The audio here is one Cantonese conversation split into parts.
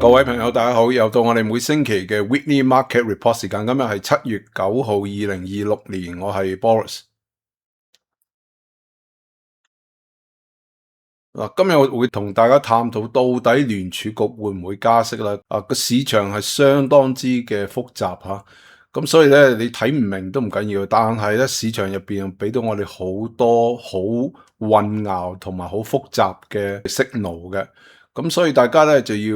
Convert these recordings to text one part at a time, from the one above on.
各位朋友，大家好！又到我哋每星期嘅 Weekly Market Report 時間，今日係7月9號2026年，我係 Boris。今日我會同大家探討到底聯儲局會唔會加息啦？個市場係相當之嘅複雜吓，咁所以咧你睇唔明都唔緊要，但係咧市場入邊俾到我哋好多好混淆同埋好複雜嘅 signal 嘅。咁所以大家咧就要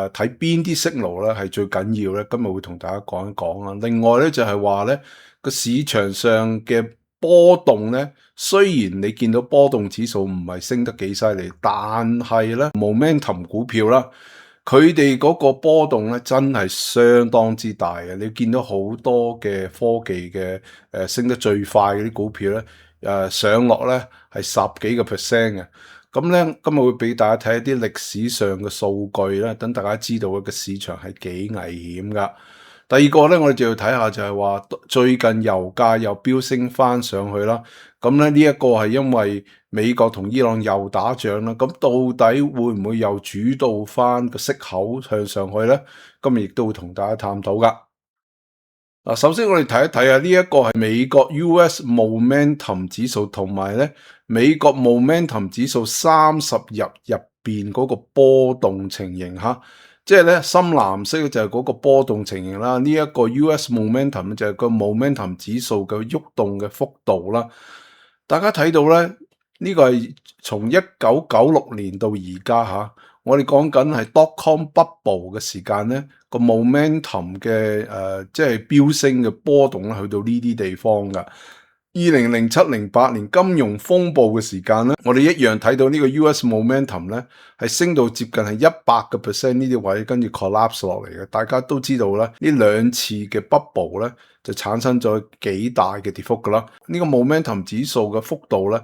睇邊啲 signal 咧係最緊要咧，今日會同大家講一講啦。另外咧就係話咧個市場上嘅波動咧，雖然你見到波動指數唔係升得幾犀利，但係咧 momentum 股票啦，佢哋嗰個波動咧真係相當之大嘅。你見到好多嘅科技嘅升得最快嗰啲股票咧，上落咧係10幾個 percent 嘅。咁咧，今日會俾大家睇一啲歷史上嘅數據咧，等大家知道個市場係幾危險噶。第二個咧，我哋就要睇下就係話最近油價又飆升翻上去啦。咁咧呢一個係因為美國同伊朗又打仗啦。咁到底會唔會又主導翻個息口向上去咧？今日亦都會同大家探討噶。首先我哋睇一睇啊，呢一個係美國 US Momentum 指數同埋咧美國 Momentum 指數30日入邊嗰個波動情形吓，即係咧深藍色就係嗰個波動情形啦。呢一個 US Momentum 就係個 Momentum 指數嘅喐動嘅幅度啦。大家睇到咧，呢個係從1996年到而家吓。我哋講緊係 dot-com bubble 嘅時間咧，個 momentum 嘅即係飆升嘅波動咧，去到呢啲地方噶。2007-08年金融風暴嘅時間咧，我哋一樣睇到呢個 US momentum 咧係升到接近係100%呢啲位，跟住 collapse 落嚟嘅。大家都知道啦，呢兩次嘅 bubble 咧就產生咗幾大嘅跌幅噶啦。呢個 momentum 指數嘅幅度咧，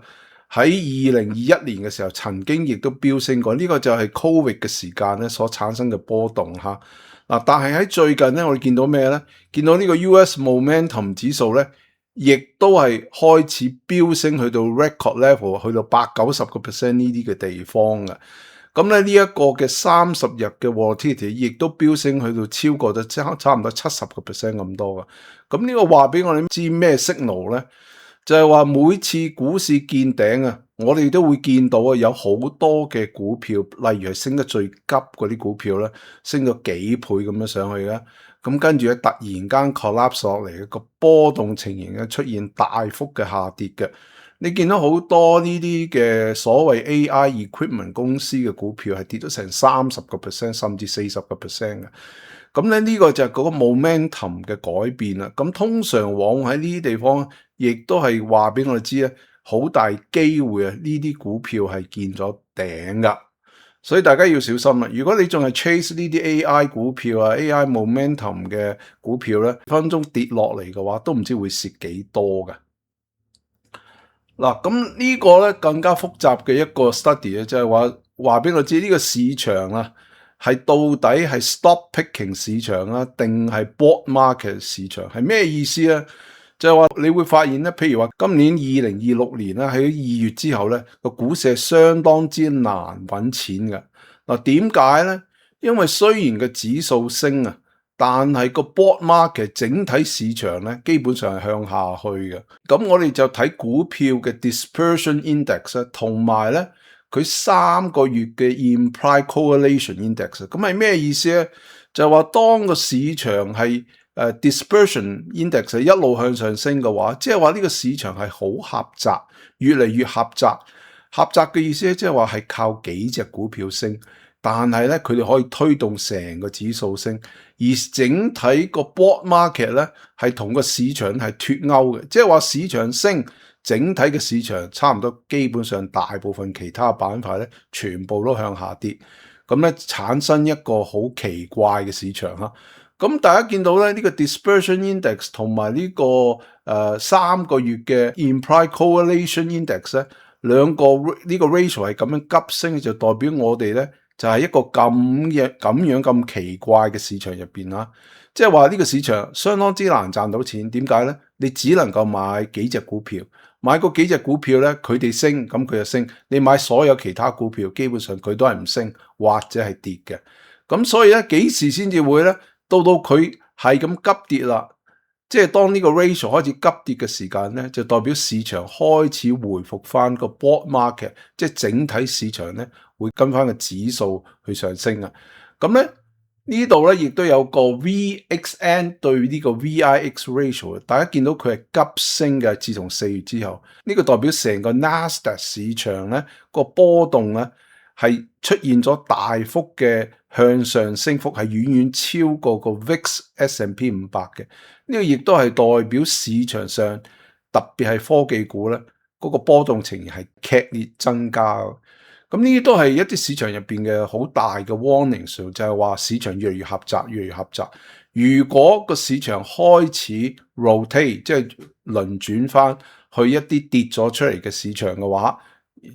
喺2021年嘅時候曾經亦都飆升過，呢個就係 Covid 嘅時間咧所產生嘅波動吓。但係喺最近咧，我哋見到咩咧？見到呢個 US Momentum 指數咧，亦都係開始飆升去到 record level， 去到80-90% 呢啲嘅地方嘅。咁咧呢一個嘅30日嘅 volatility 亦都飆升去到超過咗差唔多70% 咁多嘅。咁呢個話俾我哋知咩 signal 咧？就係話每次股市見頂啊，我哋都會見到啊，有好多嘅股票，例如係升得最急嗰啲股票咧，升咗幾倍咁樣上去嘅。咁跟住咧突然間 collapse 落嚟，個波動情形咧出現大幅嘅下跌嘅。你見到好多呢啲嘅所謂 AI equipment 公司嘅股票係跌咗成30%甚至40%嘅。咁咧呢個就係嗰個 momentum 嘅改變啦。咁通常往喺呢啲地方，亦都係話俾我哋知咧，好大機會啊！呢啲股票係見咗頂噶，所以大家要小心啦。如果你仲係 chase 呢啲 AI 股票啊、AI momentum 嘅股票咧，分鐘跌落嚟嘅話，都唔知會蝕幾多嘅。嗱，咁呢個咧更加複雜嘅一個 study 咧，就係話俾我知呢個市場啊，係到底係 stock picking 市場啊，定係 broad market 市場？係咩意思咧？就係話你會發現咧，譬如話今年2026年啦，喺2月之後咧，個股市係相當之難揾錢嘅。嗱，點解咧？因為雖然個指數升啊，但係個 broad market 整體市場咧，基本上係向下去嘅。咁我哋就睇股票嘅 dispersion index 啊，同埋咧佢3個月嘅 implied correlation index。咁係咩意思咧？就係話當個市場係dispersion index 係一路向上升嘅話，即係話呢個市場係好狹窄，越嚟越狹窄。狹窄嘅意思咧，即係話係靠幾隻股票升，但係咧佢哋可以推動成個指數升，而整體個 broad market 咧係同個市場係脫鈎嘅，即係話市場升，整體嘅市場差唔多基本上大部分其他板塊咧全部都向下跌，咁咧產生一個好奇怪嘅市場哈。咁大家見到咧，呢個 dispersion index 同埋呢個3個月嘅 implied correlation index 咧，兩個呢個 ratio 係咁樣急升，就代表我哋咧就係一個咁樣咁奇怪嘅市場入邊啦。即係話呢個市場相當之難賺到錢，點解咧？你只能夠買幾隻股票，買嗰幾隻股票咧，佢哋升，咁佢就升。你買所有其他股票，基本上佢都係唔升或者係跌嘅。咁所以咧幾時先至會咧到佢係咁急跌啦？即係當呢個 ratio 開始急跌嘅時間咧，就代表市場開始回復翻個 broad market，即係整體市場咧會跟翻個指數去上升啊。咁咧呢度咧亦都有個 VXN 對呢個 VIX ratio， 大家見到佢係急升嘅，自從4月之後，呢個代表成個 Nasdaq 市場咧個波動咧係出現咗大幅嘅向上升幅，係遠遠超過個 VIX S&P 500嘅。呢個亦都係代表市場上特別係科技股咧嗰個波動情形係劇烈增加。咁呢啲都係一啲市場入邊嘅好大嘅 warning， 就係話市場越嚟越狹窄，越嚟越狹窄。如果個市場開始 rotate， 即係輪轉翻去一啲跌咗出嚟嘅市場嘅話，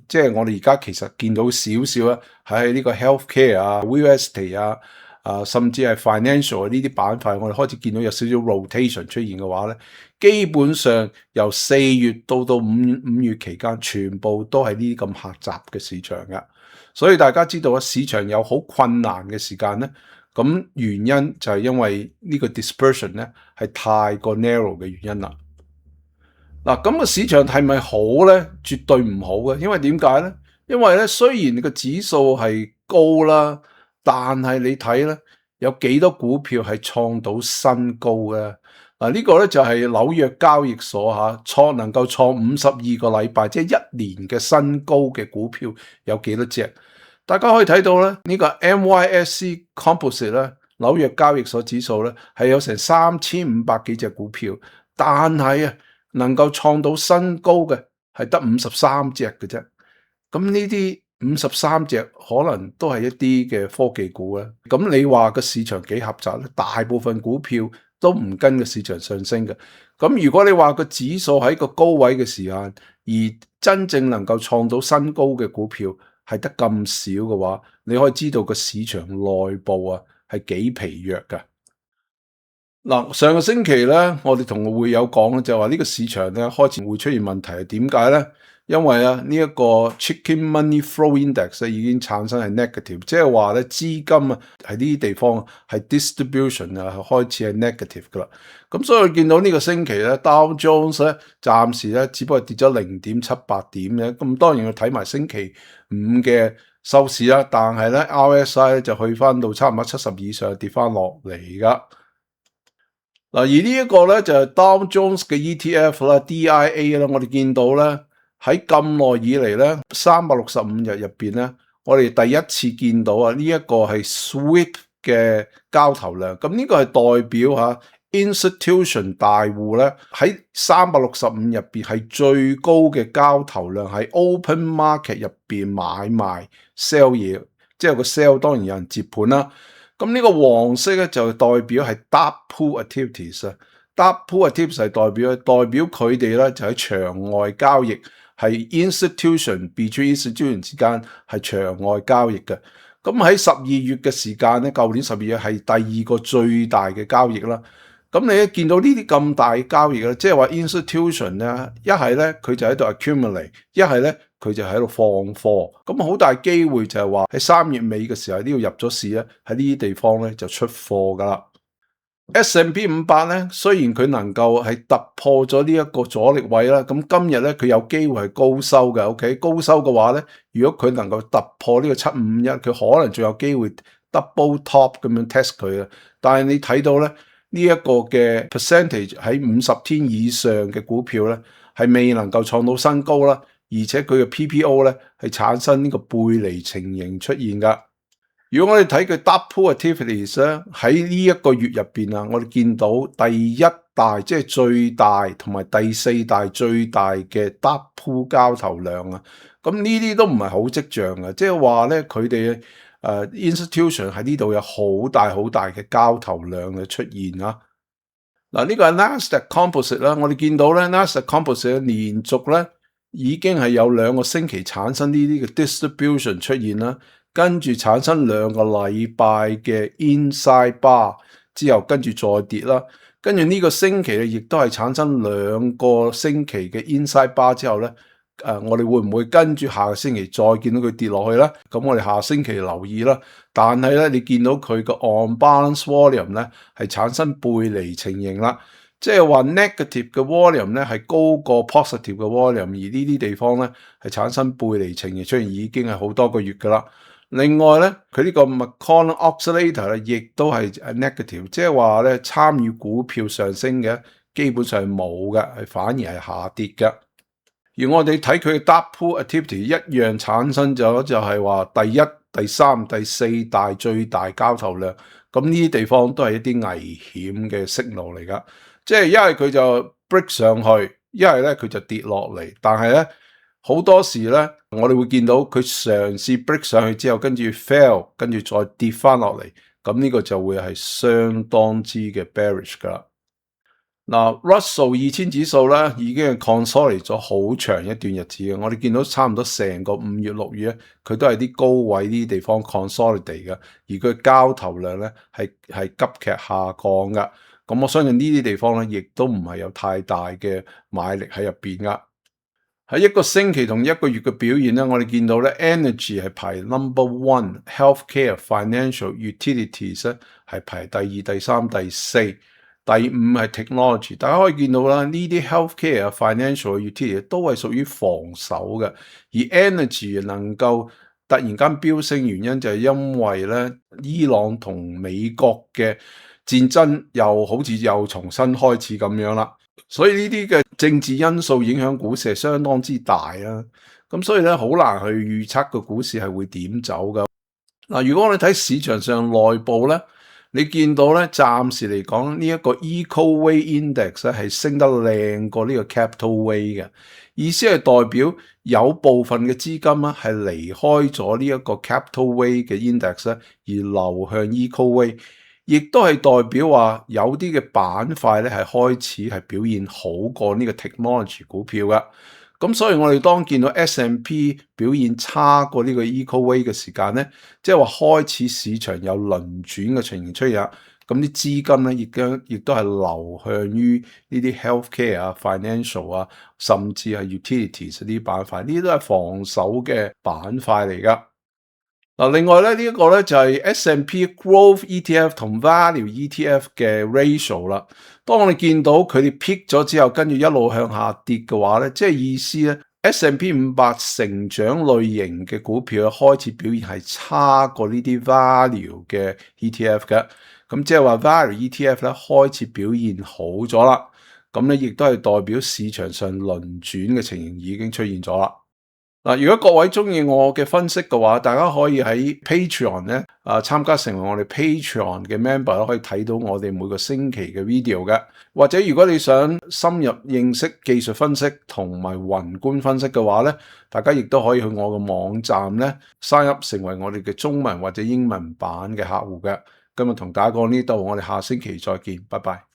即係我哋而家其實見到少少啦，喺呢個 healthcare 啊、real estate 啊，甚至係 financial 呢啲板塊，我哋開始見到有少少 rotation 出現嘅話咧，基本上由4月到五月期間，全部都係呢啲咁狹窄嘅市場㗎。所以大家知道啊，市場有好困難嘅時間咧，咁原因就係因為呢個 dispersion 咧係太過 narrow 嘅原因啦。嗱，咁個市場係咪好咧？絕對唔好嘅，因為點解咧？因為咧，雖然個指數係高啦，但係你睇咧，有幾多股票係創到新高嘅？嗱，呢個咧就係紐約交易所能夠創52個禮拜，即係1年嘅新高嘅股票有幾多隻？大家可以睇到咧，呢個 NYSE Composite 咧，紐約交易所指數咧係有成3500幾隻股票，但係啊，能夠創到新高嘅係得53隻嘅啫。咁呢啲53隻可能都係一啲嘅科技股啊。咁你話個市場幾狹窄咧？大部分股票都唔跟個市場上升嘅。咁如果你話個指數喺個高位嘅時間，而真正能夠創到新高嘅股票係得咁少嘅話，你可以知道個市場內部啊係幾疲弱㗎。嗱，上個星期咧，我哋同會友講咧，就話呢個市場咧開始會出現問題，係點解咧？因為啊，呢一個 Chicken Money Flow Index 已經產生係 negative，即係話咧資金啊喺呢啲地方係 distribution 啊開始係 negative 噶啦。咁所以我見到呢個星期咧，Dow Jones 咧暫時咧只不過跌咗0.78點嘅。咁當然要睇埋星期五嘅收市啦，但係咧 RSI 咧就去翻到差唔多70以上，跌翻落嚟噶。嗱，而呢一個咧就係 Dow Jones 嘅 ETF 啦，DIA 啦，我哋見到咧喺咁耐以嚟咧365日入邊咧，我哋第一次見到啊呢一個係 sweep 嘅交投量，咁呢個係代表institution 大戶咧喺365入邊係最高嘅交投量，喺 open market 入邊買賣 sell 嘢，即係個 sell 當然有人接盤啦。咁呢個黃色咧就代表係 dark pool activities 啊，dark pool activities 係代表佢哋咧就喺場外交易，係 institution between institution 之間係場外交易嘅。咁喺12月嘅時間咧，舊年12月係第2個最大嘅交易啦。咁你一見到呢啲咁大嘅交易咧，即係話 institution 咧，一係咧佢就喺度 accumulate，一係咧佢就喺度放貨。咁好大機會就係話喺3月尾嘅時候呢度入咗市咧，喺呢啲地方咧就出貨噶啦。S&P 500咧，雖然佢能夠係突破咗呢一個阻力位啦，咁今日咧佢有機會係高收嘅。OK， 高收嘅話咧，如果佢能夠突破呢個751，佢可能仲有機會 double top 咁樣 test 佢啊。但係你睇到咧，呢一個嘅 percentage 喺50天以上嘅股票咧，係未能夠創到新高啦，而且佢嘅 PPO 咧係產生呢個背離情形出現噶。如果我哋睇佢 dark pool activities 咧，喺呢一個月入邊啊，我哋見到第一大即係最大同埋第4大最大嘅 dark pool 交投量啊，咁呢啲都唔係好跡象嘅，即係話咧佢哋institution 喺呢度有好大嘅交投量嘅出現啊。嗱，呢個係 Nasdaq Composite 啦，我哋見到咧 Nasdaq Composite 連續咧已經係有2個星期產生呢啲嘅 distribution 出現啦。跟住產生2個禮拜嘅 inside bar 之後，跟住再跌啦。跟住呢個星期咧，亦都係產生2個星期嘅 inside bar 之後咧，我哋會唔會跟住下個星期再見到佢跌落去咧？咁我哋下星期留意啦。但係咧，你見到佢個 on balance volume 咧係產生背離情形啦，即係話 negative 嘅 volume 咧係高過 positive 嘅 volume，而呢啲地方咧係產生背離情形出現已經係好多個月噶啦。另外咧，佢呢個 McCollum Oscillator 咧亦都係 negative，即係話咧參與股票上升嘅基本上冇嘅，係反而係下跌嘅。而我哋睇佢嘅 dark pool activity 一樣產生咗，就係話第一、第三、第四大最大交投量，咁呢啲地方都係一啲危險嘅信號嚟噶。即係一係佢就 break 上去，一係咧佢就跌落嚟。但係咧好多時咧，我哋會見到佢嘗試 break 上去之後，跟住 fail，跟住再跌翻落嚟，咁呢個就會係相當之嘅 bearish 噶啦。嗱，Russell 2000指數咧已經係 consolidate 咗好長一段日子嘅，我哋見到差唔多成個5月6月咧，佢都係啲高位呢啲地方 consolidate 嘅，而佢交投量咧係急劇下降嘅。咁我相信呢啲地方咧，亦都唔係有太大嘅買力喺入邊噶。喺一個星期同一個月嘅表現咧，我哋見到咧 energy 係排 number one，healthcare、financial、utilities 咧係排第二、第三、第四。第五係 technology， 大家可以見到啦，呢啲 healthcare、financial、utility 都係屬於防守嘅，而 energy 能夠突然間飆升，原因就係因為咧伊朗同美國嘅戰爭又好似又重新開始咁樣啦，所以呢啲嘅政治因素影響股市係相當之大啦，咁所以咧好難去預測個股市係會點走噶。嗱，如果我哋睇市場上內部咧，你見到咧，暫時嚟講呢一個 Equal Weight Index 咧係升得靚過呢個 Capital Weight 嘅，意思係代表有部分嘅資金咧係離開咗呢一個 Capital Weight 嘅 Index 咧，而流向 Equal Weight，亦都係代表話有啲嘅板塊咧係開始係表現好過呢個 Technology 股票嘅。咁所以我哋當見到 S&P 表現差過呢個 Equal Weight 嘅時間咧，即係話開始市場有輪轉嘅情形出現，咁啲資金咧亦都係流向於呢啲 healthcare 啊、financial 啊，甚至係 utilities 呢啲板塊，呢啲都係防守嘅板塊嚟噶。嗱，另外咧呢一個咧就係 S&P Growth ETF 同 Value ETF 嘅 ratio 啦。當我哋見到佢哋 peak 咗之後，跟住一路向下跌嘅話咧，即係意思咧 S&P 500成長類型嘅股票開始表現係差過呢啲 Value 嘅 ETF 嘅。咁即係話 Value ETF 咧開始表現好咗啦。咁咧亦都係代表市場上輪轉嘅情形已經出現咗啦。嗱，如果各位中意我嘅分析嘅話，大家可以喺 Patreon 咧參加成為我哋 Patreon 嘅 member， 可以睇到我哋每個星期嘅 video 嘅。或者如果你想深入認識技術分析同埋宏觀分析嘅話咧，大家亦都可以去我嘅網站咧 sign up 成為我哋嘅中文或者英文版嘅客戶嘅。今日同大家講呢度，我哋下星期再見，拜拜。